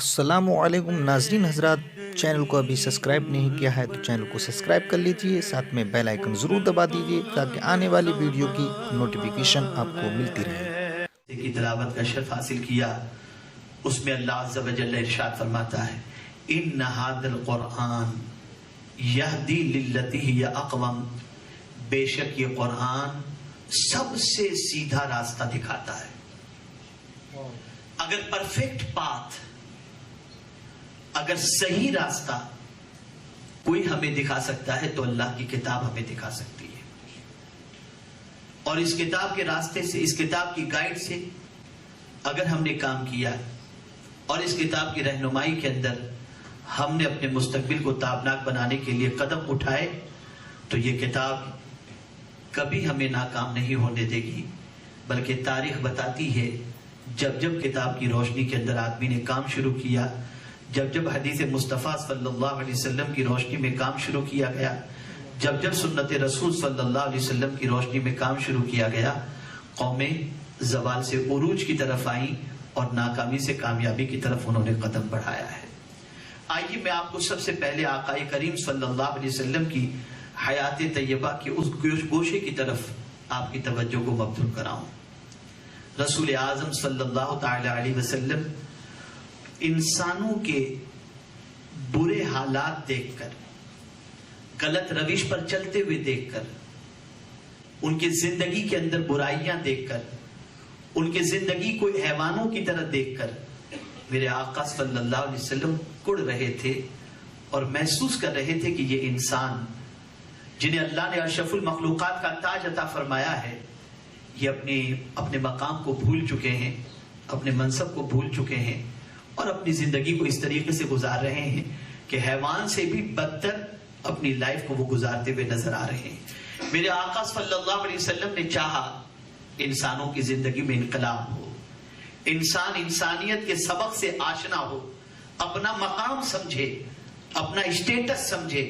السلام علیکم ناظرین حضرات، چینل کو ابھی سبسکرائب نہیں کیا ہے تو چینل کو سبسکرائب کر لیجئے، ساتھ میں بیل آئیکن ضرور دبا دیجئے تاکہ آنے والی ویڈیو کی نوٹیفیکیشن آپ کو ملتی رہے۔ کی تلاوت کا شرف حاصل کیا، اس میں اللہ عز و جل ارشاد فرماتا ہے ان ھذا القرآن یہدی للتی ہی اقوم، بے شک یہ قرآن سب سے سیدھا راستہ دکھاتا ہے۔ اگر پرفیکٹ پاتھ، اگر صحیح راستہ کوئی ہمیں دکھا سکتا ہے تو اللہ کی کتاب ہمیں دکھا سکتی ہے، اور اس کتاب کے راستے سے، اس کتاب کی گائیڈ سے اگر ہم نے کام کیا اور اس کتاب کی رہنمائی کے اندر ہم نے اپنے مستقبل کو تابناک بنانے کے لیے قدم اٹھائے تو یہ کتاب کبھی ہمیں ناکام نہیں ہونے دے گی، بلکہ تاریخ بتاتی ہے جب جب کتاب کی روشنی کے اندر آدمی نے کام شروع کیا، جب جب حدیث مصطفیٰ صلی اللہ علیہ وسلم کی روشنی میں کام شروع کیا گیا، جب جب سنت رسول صلی اللہ علیہ وسلم کی روشنی میں کام شروع کیا گیا، قومیں زوال سے عروج کی طرف آئیں اور ناکامی سے کامیابی کی طرف انہوں نے قدم بڑھایا ہے۔ آئیے میں آپ کو سب سے پہلے آقا کریم صلی اللہ علیہ وسلم کی حیات طیبہ کی اس گوشے کی طرف آپ کی توجہ کو مبذول کراؤں۔ رسول اعظم صلی اللہ تعالی علیہ وسلم انسانوں کے برے حالات دیکھ کر، غلط روش پر چلتے ہوئے دیکھ کر، ان کی زندگی کے اندر برائیاں دیکھ کر، ان کی زندگی کو حیوانوں کی طرح دیکھ کر میرے آقا صلی اللہ علیہ وسلم کڑ رہے تھے اور محسوس کر رہے تھے کہ یہ انسان جنہیں اللہ نے اشرف المخلوقات کا تاج عطا فرمایا ہے، یہ اپنے مقام کو بھول چکے ہیں، اپنے منصب کو بھول چکے ہیں اور اپنی زندگی کو اس طریقے سے گزار رہے ہیں کہ حیوان سے بھی بدتر اپنی لائف کو وہ گزارتے ہوئے نظر آ رہے ہیں۔ میرے آقا صلی اللہ علیہ وسلم نے چاہا انسانوں کی زندگی میں انقلاب ہو، انسان انسانیت کے سبق سے آشنا ہو، اپنا مقام سمجھے، اپنا اسٹیٹس سمجھے،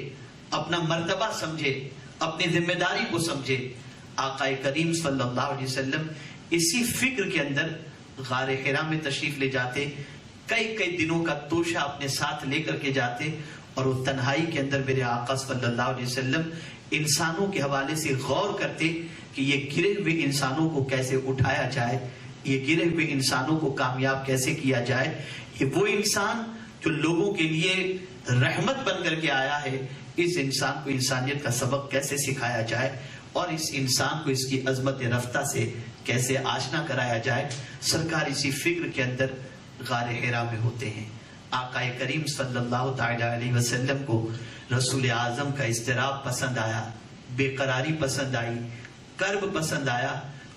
اپنا مرتبہ سمجھے، اپنی ذمہ داری کو سمجھے۔ آقا کریم صلی اللہ علیہ وسلم اسی فکر کے اندر غار حرا میں تشریف لے جاتے، کئی دنوں کا توشہ اپنے ساتھ لے کر کے جاتے، اور وہ تنہائی کے اندر میرے آقا صلی اللہ علیہ وسلم انسانوں کے حوالے سے غور کرتے کہ یہ گرے ہوئے انسانوں کو کیسے اٹھایا جائے، یہ گرے ہوئے انسانوں کو کامیاب کیسے کیا جائے، یہ وہ انسان جو لوگوں کے لیے رحمت بن کر کے آیا ہے، اس انسان کو انسانیت کا سبق کیسے سکھایا جائے اور اس انسان کو اس کی عظمت رفتہ سے کیسے آشنا کرایا جائے۔ سرکار اسی فکر کے اندر غار حرا میں ہوتے ہیں۔ آقا کریم صلی اللہ تعالی علیہ وسلم کو رسول اعظم کا اضطراب پسند آیا، بے قراری پسند آئی، کرب پسند آیا،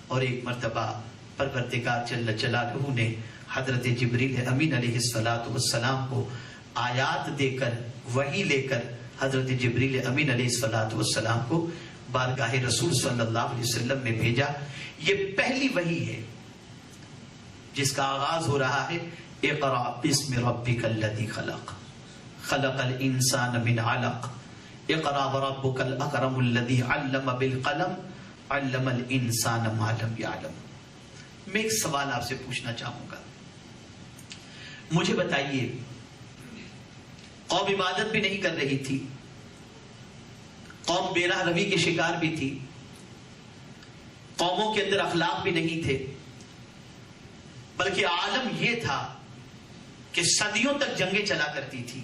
اور ایک مرتبہ پروردگار جل جلالہ نے حضرت جبریل امین علیہ السلام کو آیات دے کر، وحی لے کر حضرت جبریل امین علیہ السلام کو بارگاہ رسول صلی اللہ علیہ وسلم میں بھیجا۔ یہ پہلی وحی ہے جس کا آغاز ہو رہا ہے اقرأ بسم ربک الذی خلق، خلق الانسان من علق، اقرأ وربک الاکرم الذی علم بالقلم، علم الانسان ما لم یعلم۔ میں ایک سوال آپ سے پوچھنا چاہوں گا، مجھے بتائیے، قوم عبادت بھی نہیں کر رہی تھی، قوم بے راہ روی کے شکار بھی تھی، قوموں کے اندر اخلاق بھی نہیں تھے، بلکہ عالم یہ تھا کہ صدیوں تک جنگیں چلا کرتی تھی،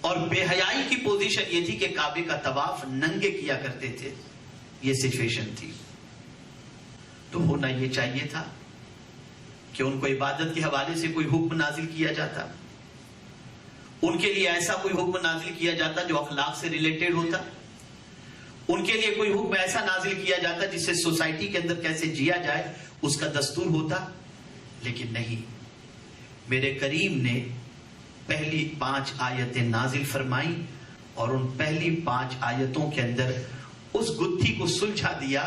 اور بے حیائی کی پوزیشن یہ تھی کہ کعبے کا طواف ننگے کیا کرتے تھے۔ یہ سچویشن تھی، تو ہونا یہ چاہیے تھا کہ ان کو عبادت کے حوالے سے کوئی حکم نازل کیا جاتا، ان کے لیے ایسا کوئی حکم نازل کیا جاتا جو اخلاق سے ریلیٹڈ ہوتا، ان کے لیے کوئی حکم ایسا نازل کیا جاتا جس سے سوسائٹی کے اندر کیسے جیا جائے اس کا دستور ہوتا، لیکن نہیں۔ میرے کریم نے پہلی 5 آیتیں نازل فرمائیں، اور ان پہلی 5 آیتوں کے اندر اس گتھی کو سلجھا دیا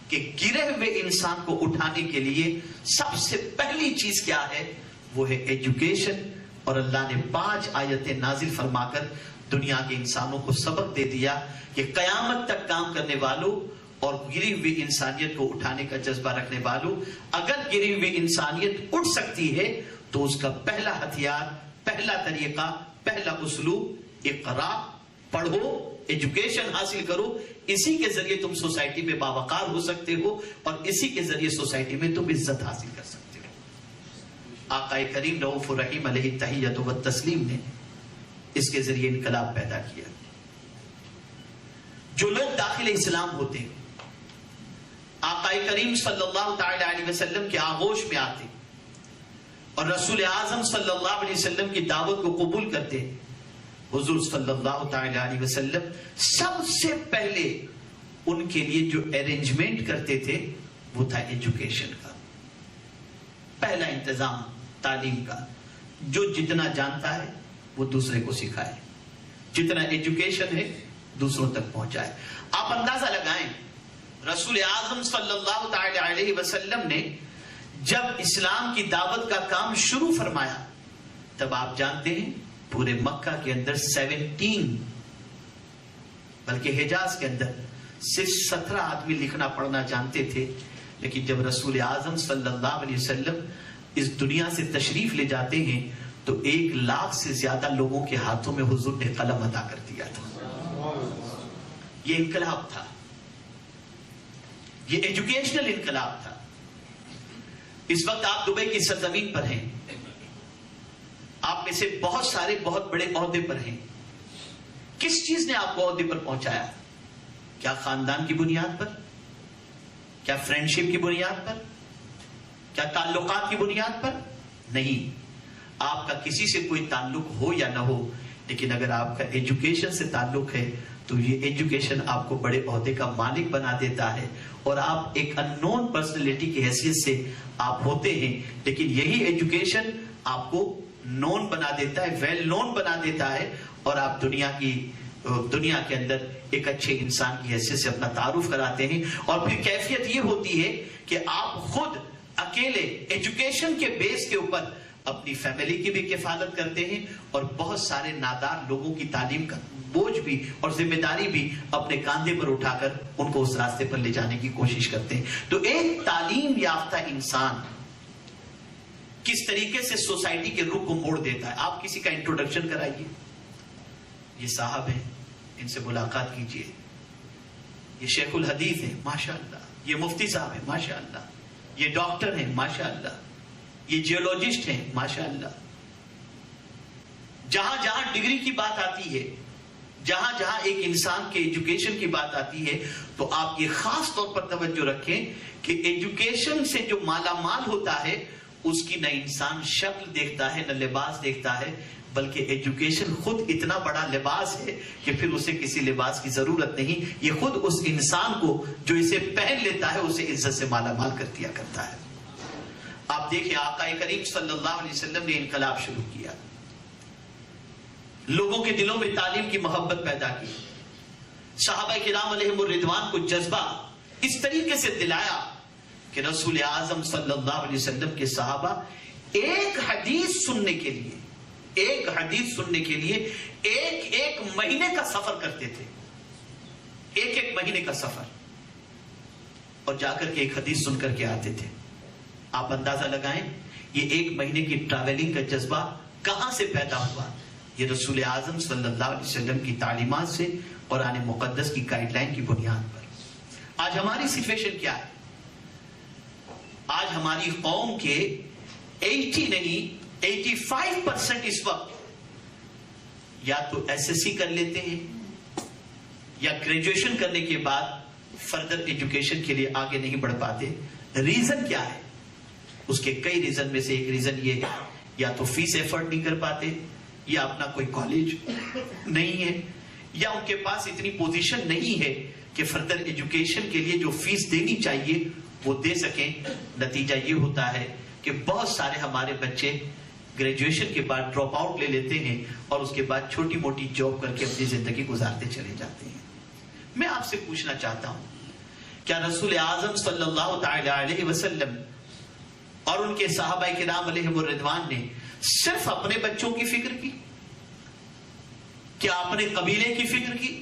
کہ گرے ہوئے انسان کو اٹھانے کے لیے سب سے پہلی چیز کیا ہے، وہ ہے ایجوکیشن۔ اور اللہ نے 5 آیتیں نازل فرما کر دنیا کے انسانوں کو سبق دے دیا کہ قیامت تک کام کرنے والوں اور گری ہوئی انسانیت کو اٹھانے کا جذبہ رکھنے والوں، اگر گری ہوئی انسانیت اٹھ سکتی ہے تو اس کا پہلا ہتھیار، پہلا طریقہ، پہلا اسلوب اقرا، پڑھو، ایجوکیشن حاصل کرو. اسی کے ذریعے تم سوسائٹی میں باوقار ہو سکتے ہو اور اسی کے ذریعے سوسائٹی میں تم عزت حاصل کر سکتے ہو. آقا کریم رؤوف الرحیم علیہ التحیۃ والتسلیم نے اس کے ذریعے انقلاب پیدا کیا. جو لوگ داخل اسلام ہوتے ہیں آقا کریم صلی اللہ تعالی علیہ وسلم کے آغوش میں آتے اور رسول اعظم صلی اللہ علیہ وسلم کی دعوت کو قبول کرتے، حضور صلی اللہ تعالی علیہ وسلم سب سے پہلے ان کے لیے جو ارینجمنٹ کرتے تھے وہ تھا ایجوکیشن کا. پہلا انتظام تعلیم کا. جو جتنا جانتا ہے وہ دوسرے کو سکھائے، جتنا ایجوکیشن ہے دوسروں تک پہنچائے. آپ اندازہ لگائیں رسول اعظم صلی اللہ تعالی علیہ وسلم نے جب اسلام کی دعوت کا کام شروع فرمایا تب آپ جانتے ہیں پورے مکہ کے اندر 17 بلکہ حجاز کے اندر صرف 17 آدمی لکھنا پڑھنا جانتے تھے. لیکن جب رسول اعظم صلی اللہ علیہ وسلم اس دنیا سے تشریف لے جاتے ہیں تو 1 لاکھ سے زیادہ لوگوں کے ہاتھوں میں حضور نے قلم عطا کر دیا تھا. یہ انقلاب تھا، یہ ایجوکیشنل انقلاب تھا. اس وقت آپ دبئی کی سرزمین پر ہیں، آپ میں سے بہت سارے بہت بڑے عہدے پر ہیں. کس چیز نے آپ کو عہدے پر پہنچایا؟ کیا خاندان کی بنیاد پر؟ کیا فرینڈشپ کی بنیاد پر؟ کیا تعلقات کی بنیاد پر؟ نہیں. آپ کا کسی سے کوئی تعلق ہو یا نہ ہو، لیکن اگر آپ کا ایجوکیشن سے تعلق ہے تو یہ ایجوکیشن آپ کو بڑے عہدے کا مالک بنا دیتا ہے اور آپ ایک ان نون پرسنالٹی کی حیثیت سے آپ ہوتے ہیں. لیکن یہی ایجوکیشن آپ کو نون بنا دیتا ہے، ویل نون بنا دیتا ہے اور آپ دنیا کے اندر ایک اچھے انسان کی حیثیت سے اپنا تعارف کراتے ہیں. اور پھر کیفیت یہ ہوتی ہے کہ آپ خود اکیلے ایجوکیشن کے بیس کے اوپر اپنی فیملی کی بھی کفالت کرتے ہیں اور بہت سارے نادار لوگوں کی تعلیم کا بوجھ بھی اور ذمہ داری بھی اپنے کاندھے پر اٹھا کر ان کو اس راستے پر لے جانے کی کوشش کرتے ہیں. تو ایک تعلیم یافتہ انسان کس طریقے سے سوسائٹی کے رخ کو موڑ دیتا ہے. آپ کسی کا انٹروڈکشن کرائیے. یہ صاحب ہیں، ان سے ملاقات کیجئے. یہ شیخ الحدیث ہیں، ماشاءاللہ. یہ مفتی صاحب ہیں، ماشاءاللہ. یہ ڈاکٹر ہیں، ماشاءاللہ. یہ جیولوجسٹ ہیں، ماشاءاللہ. جہاں جہاں ڈگری کی بات آتی ہے، جہاں جہاں ایک انسان کے ایجوکیشن کی بات آتی ہے تو آپ یہ خاص طور پر توجہ رکھیں کہ ایجوکیشن سے جو مالا مال ہوتا ہے اس کی نہ انسان شکل دیکھتا ہے نہ لباس دیکھتا ہے، بلکہ ایجوکیشن خود اتنا بڑا لباس ہے کہ پھر اسے کسی لباس کی ضرورت نہیں. یہ خود اس انسان کو جو اسے پہن لیتا ہے اسے عزت سے مالا مال کر دیا کرتا ہے. آپ دیکھیں آقا کریم صلی اللہ علیہ وسلم نے انقلاب شروع کیا، لوگوں کے دلوں میں تعلیم کی محبت پیدا کی. صحابہ کرام علیہم الرضوان کو جذبہ اس طریقے سے دلایا کہ رسول اعظم صلی اللہ علیہ وسلم کے صحابہ ایک حدیث سننے کے لیے ایک مہینے کا سفر کرتے تھے. ایک مہینے کا سفر، اور جا کر کے ایک حدیث سن کر کے آتے تھے. آپ اندازہ لگائیں یہ 1 مہینے کی ٹریولنگ کا جذبہ کہاں سے پیدا ہوا؟ یہ رسول اعظم صلی اللہ علیہ وسلم کی تعلیمات سے، قرآن مقدس کی گائیڈ لائن کی بنیاد پر. آج ہماری سچویشن کیا ہے؟ آج ہماری قوم کے 80 نہیں 85% اس وقت یا تو ایس ایس سی کر لیتے ہیں یا گریجویشن کرنے کے بعد فردر ایجوکیشن کے لیے آگے نہیں بڑھ پاتے. ریزن کیا ہے؟ اس کے کئی ریزن میں سے ایک ریزن یہ ہے یا تو فیس ایفرٹ نہیں کر پاتے، یا اپنا کوئی کالج نہیں ہے، یا ان کے پاس اتنی پوزیشن نہیں ہے کہ فردر ایجوکیشن کے لیے جو فیس دینی چاہیے وہ دے سکیں. نتیجہ یہ ہوتا ہے کہ بہت سارے ہمارے بچے گریجویشن کے بعد ڈراپ آؤٹ لے لیتے ہیں اور اس کے بعد چھوٹی موٹی جاب کر کے اپنی زندگی گزارتے چلے جاتے ہیں. میں آپ سے پوچھنا چاہتا ہوں کیا رسول اعظم صلی اللہ تعالی علیہ وسلم اور ان کے صحابہ کرام علیہم الرضوان نے صرف اپنے بچوں کی فکر کی؟ کیا اپنے قبیلے کی فکر کی؟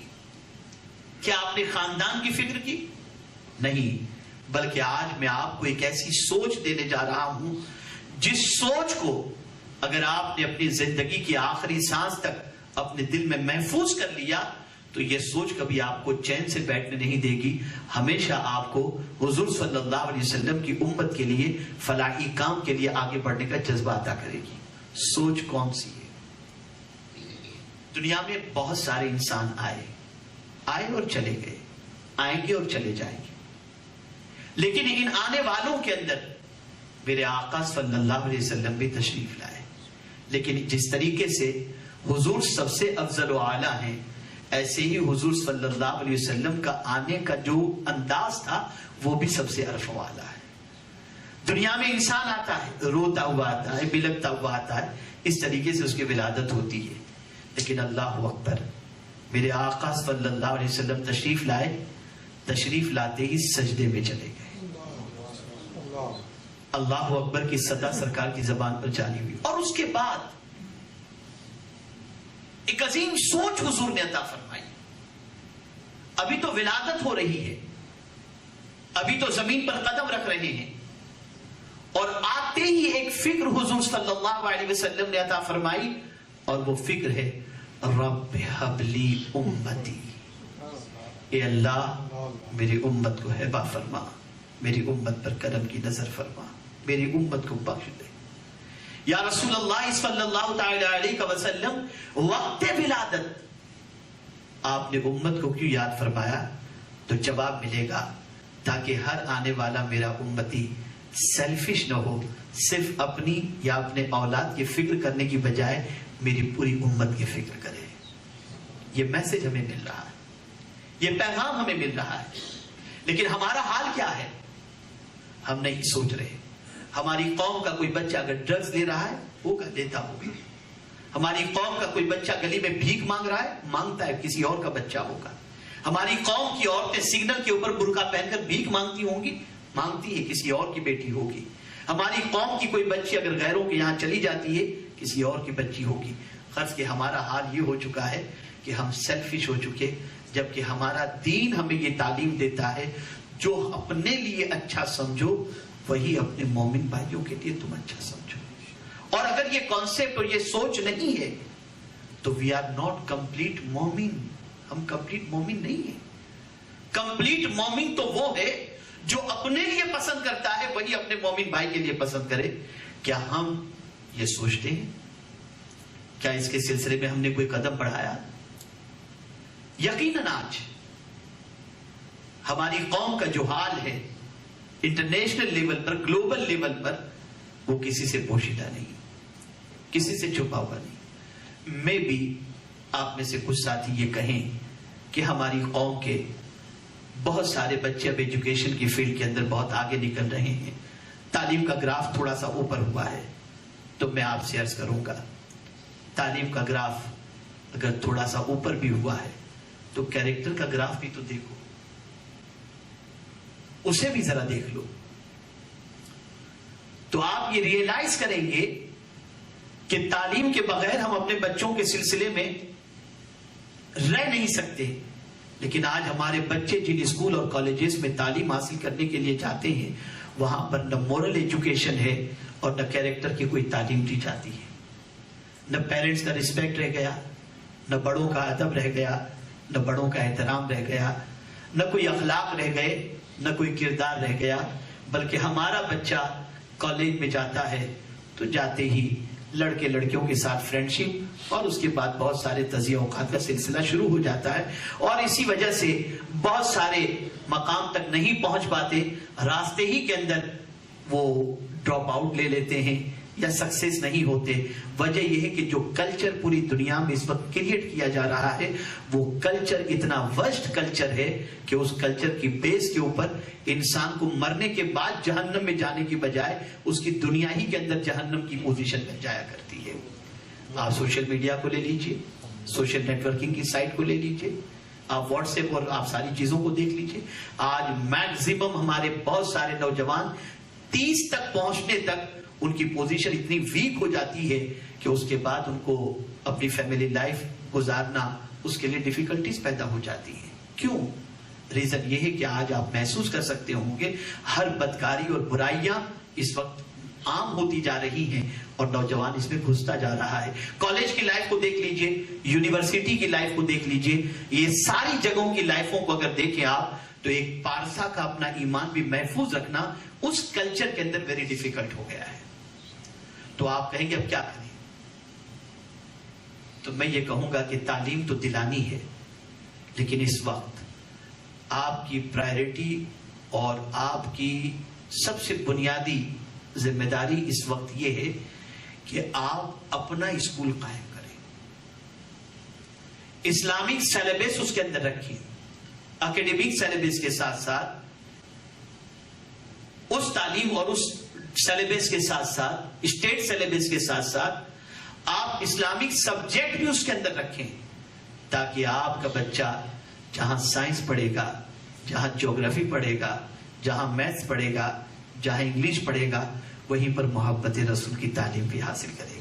کیا اپنے خاندان کی فکر کی؟ نہیں، بلکہ آج میں آپ کو ایک ایسی سوچ دینے جا رہا ہوں جس سوچ کو اگر آپ نے اپنی زندگی کی آخری سانس تک اپنے دل میں محفوظ کر لیا تو یہ سوچ کبھی آپ کو چین سے بیٹھنے نہیں دے گی، ہمیشہ آپ کو حضور صلی اللہ علیہ وسلم کی امت کے لیے فلاحی کام کے لیے آگے بڑھنے کا جذبہ عطا کرے گی۔ سوچ کون سی ہے؟ دنیا میں بہت سارے انسان آئے اور چلے گئے، آئیں گے اور چلے جائیں گے، لیکن ان آنے والوں کے اندر میرے آقا صلی اللہ علیہ وسلم بھی تشریف لائے۔ لیکن جس طریقے سے حضور سب سے افضل و اعلیٰ ہیں، ایسے ہی حضور صلی اللہ علیہ وسلم کا آنے کا جو انداز تھا وہ بھی سب سے عرف و اعلیٰ ہے۔ دنیا میں انسان آتا ہے، روتا ہوا آتا ہے، بلکتا ہوا آتا ہے، اس طریقے سے اس کی ولادت ہوتی ہے، لیکن اللہ اکبر، میرے آقا صلی اللہ علیہ وسلم تشریف لائے، تشریف لاتے ہی سجدے میں چلے گئے۔ اللہ اکبر کی صدا سرکار کی زبان پر جاری ہوئی، اور اس کے بعد ایک عظیم سوچ حضور نے عطا فرمائی۔ ابھی تو ولادت ہو رہی ہے، ابھی تو زمین پر قدم رکھ رہے ہیں، اور آتے ہی ایک فکر حضور صلی اللہ علیہ وسلم نے عطا فرمائی، اور وہ فکر ہے رب ہب لی امتی، اے اللہ میری امت کو ہبہ فرما، میری امت پر کرم کی نظر فرما، میری امت کو بخش دے۔ یا رسول اللہ صلی اللہ تعالی علیہ وسلم، وقت ولادت آپ نے امت کو کیوں یاد فرمایا؟ تو جواب ملے گا تاکہ ہر آنے والا میرا امتی سیلفش نہ ہو، صرف اپنی یا اپنے اولاد کی فکر کرنے کی بجائے میری پوری امت کی فکر کرے۔ یہ میسج ہمیں مل رہا ہے، یہ پیغام ہمیں مل رہا ہے، لیکن ہمارا حال کیا ہے؟ ہم نہیں سوچ رہے۔ ہماری قوم کا کوئی بچہ اگر ڈرگز لے رہا ہے ہوگا، لیتا ہوگا۔ ہماری قوم کا کوئی بچہ گلی میں بھیک مانگ رہا ہے، مانگتا ہے کسی اور کا بچہ ہوگا۔ ہماری قوم کی عورتیں سگنل کے اوپر برقع پہن کر بھیک مانگتی ہوں گی، مانگتی ہے کسی اور کی بیٹی ہوگی۔ ہماری قوم کی کوئی بچی اگر غیروں کے یہاں چلی جاتی ہے، کسی اور کی بچی ہوگی۔ غرض کہ ہمارا حال یہ ہو چکا ہے کہ ہم سیلفش ہو چکے، جبکہ ہمارا دین ہمیں یہ تعلیم دیتا ہے جو اپنے لیے اچھا سمجھو وہی اپنے مومن بھائیوں کے لیے تم اچھا سمجھو۔ اور اگر یہ کانسیپٹ اور یہ سوچ نہیں ہے تو وی آر ناٹ کمپلیٹ مومن، ہم کمپلیٹ مومن نہیں ہیں۔ کمپلیٹ مومن تو وہ ہے جو اپنے لیے پسند کرتا ہے وہی اپنے مومن بھائی کے لیے پسند کرے۔ کیا ہم یہ سوچتے ہیں؟ کیا اس کے سلسلے میں ہم نے کوئی قدم بڑھایا؟ یقیناً آج ہماری قوم کا جو حال ہے انٹرنیشنل لیول پر، گلوبل لیول پر، وہ کسی سے پوشیدہ نہیں، کسی سے چھپا ہوا نہیں۔ میں بھی آپ میں سے کچھ ساتھی یہ کہیں کہ ہماری قوم کے بہت سارے بچے اب ایجوکیشن کی فیلڈ کے اندر بہت آگے نکل رہے ہیں، تعلیم کا گراف تھوڑا سا اوپر ہوا ہے، تو میں آپ سے عرض کروں گا تعلیم کا گراف اگر تھوڑا سا اوپر بھی ہوا ہے تو کیریکٹر کا گراف بھی تو دیکھو، اسے بھی ذرا دیکھ لو، تو آپ یہ ریئلائز کریں گے کہ تعلیم کے بغیر ہم اپنے بچوں کے سلسلے میں رہ نہیں سکتے۔ لیکن آج ہمارے بچے جن اسکول اور کالجز میں تعلیم حاصل کرنے کے لیے جاتے ہیں، وہاں پر نہ مورل ایجوکیشن ہے اور نہ کیریکٹر کی کوئی تعلیم دی جاتی ہے، نہ پیرنٹس کا رسپیکٹ رہ گیا، نہ بڑوں کا ادب رہ گیا، نہ بڑوں کا احترام رہ گیا، نہ کوئی اخلاق رہ گئے، نہ کوئی کردار رہ گیا۔ بلکہ ہمارا بچہ کالج میں جاتا ہے تو جاتے ہی لڑکے لڑکیوں کے ساتھ فرینڈشپ، اور اس کے بعد بہت سارے تزیہ اوقات کا سلسلہ شروع ہو جاتا ہے، اور اسی وجہ سے بہت سارے مقام تک نہیں پہنچ پاتے، راستے ہی کے اندر وہ ڈراپ آؤٹ لے لیتے ہیں یا سکسیس نہیں ہوتے۔ وجہ یہ ہے کہ جو کلچر پوری دنیا میں اس وقت کریٹ کیا جا رہا ہے وہ کلچر اتنا ورسٹ کلچر ہے کہ اس کلچر کی بیس کے اوپر انسان کو مرنے کے بعد جہنم میں جانے کی بجائے اس کی دنیا ہی کے اندر جہنم کی پوزیشن بن جایا کرتی ہے۔ آپ سوشل میڈیا کو لے لیجئے، سوشل نیٹ ورکنگ کی سائٹ کو لے لیجئے، آپ واٹس ایپ اور آپ ساری چیزوں کو دیکھ لیجئے۔ آج میکزیمم ہمارے بہت سارے نوجوان 30 تک پہنچنے تک ان کی پوزیشن اتنی ویک ہو جاتی ہے کہ اس کے بعد ان کو اپنی فیملی لائف گزارنا اس کے لیے ڈیفیکلٹیز پیدا ہو جاتی ہیں۔ کیوں؟ ریزن یہ ہے کہ آج آپ محسوس کر سکتے ہوں گے ہر بدکاری اور برائیاں اس وقت عام ہوتی جا رہی ہیں اور نوجوان اس میں گھستا جا رہا ہے. کالج کی لائف کو دیکھ لیجئے, یونیورسٹی کی لائف کو دیکھ لیجئے, یہ ساری جگہوں کی لائفوں کو اگر دیکھیں آپ تو ایک پارسا کا اپنا ایمان بھی محفوظ رکھنا اس کلچر کے اندر ویری ڈیفیکلٹ ہو گیا ہے. تو آپ کہیں گے اب کیا کریں؟ تو میں یہ کہوں گا کہ تعلیم تو دلانی ہے, لیکن اس وقت آپ کی پرائرٹی اور آپ کی سب سے بنیادی ذمہ داری اس وقت یہ ہے کہ آپ اپنا اسکول قائم کریں, اسلامک سیلیبس اس کے اندر رکھیں, اکیڈمک سیلیبس کے ساتھ ساتھ اس تعلیم اور اس سیلیبس کے ساتھ ساتھ اسٹیٹ سیلیبس کے ساتھ ساتھ آپ اسلامک سبجیکٹ بھی اس کے اندر رکھیں, تاکہ آپ کا بچہ جہاں سائنس پڑھے گا, جہاں جیوگرافی پڑھے گا, جہاں میتھس پڑھے گا, جہاں انگلش پڑھے گا, وہیں پر محبت رسول کی تعلیم بھی حاصل کرے گا.